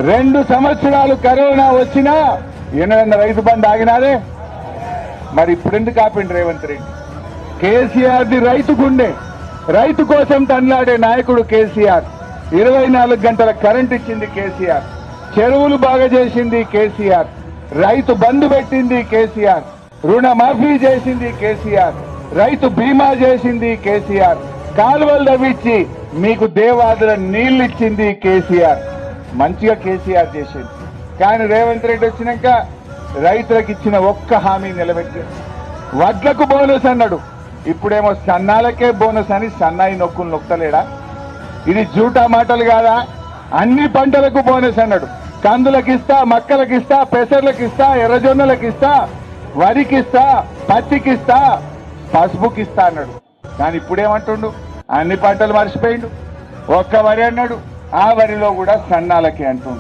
2 సంవత్సరాలు కరోనా వచ్చినా ఎన్నడన్న రైతు బంధు ఆగినారే? మరి ఇప్పుడు ఎందుకు ఆపిండు రేవంత్ రెడ్డి? కేసీఆర్ది రైతు గుండె, రైతు కోసం తన్లాడే నాయకుడు కేసీఆర్. 24 గంటల కరెంట్ ఇచ్చింది కేసీఆర్, చెరువులు బాగా చేసింది కేసీఆర్, రైతు బంధు పెట్టింది కేసీఆర్, రుణమాఫీ చేసింది కేసీఆర్, రైతు బీమా చేసింది కేసీఆర్, కాలువలు తవ్వించి మీకు దేవాదుల నీళ్లు ఇచ్చింది కేసీఆర్. మంచిగా కేసీఆర్ చేసింది. కానీ రేవంత్ రెడ్డి వచ్చినాక రైతులకు ఇచ్చిన ఒక్క హామీ నిలబెట్టారు. వడ్లకు బోనస్ అన్నాడు, ఇప్పుడేమో సన్నాలకే బోనస్ అని సన్నాయి నొక్కులు నొక్కలేడా? ఇది జూటా మాటలు కాదా? అన్ని పంటలకు బోనస్ అన్నాడు. కందులకిస్తా, మక్కలకిస్తా, పెసర్లకిస్తా, ఎర్రజొన్నలకిస్తా, వరికిస్తా, పత్తికిస్తా, పసుపుకిస్తా అన్నాడు. కానీ ఇప్పుడేమంటుండు? అన్ని పంటలు మర్చిపోయిండు. ఒక్క వరి అన్నాడు, ఆ వరిలో కూడా సన్నాలకి అంటుండు.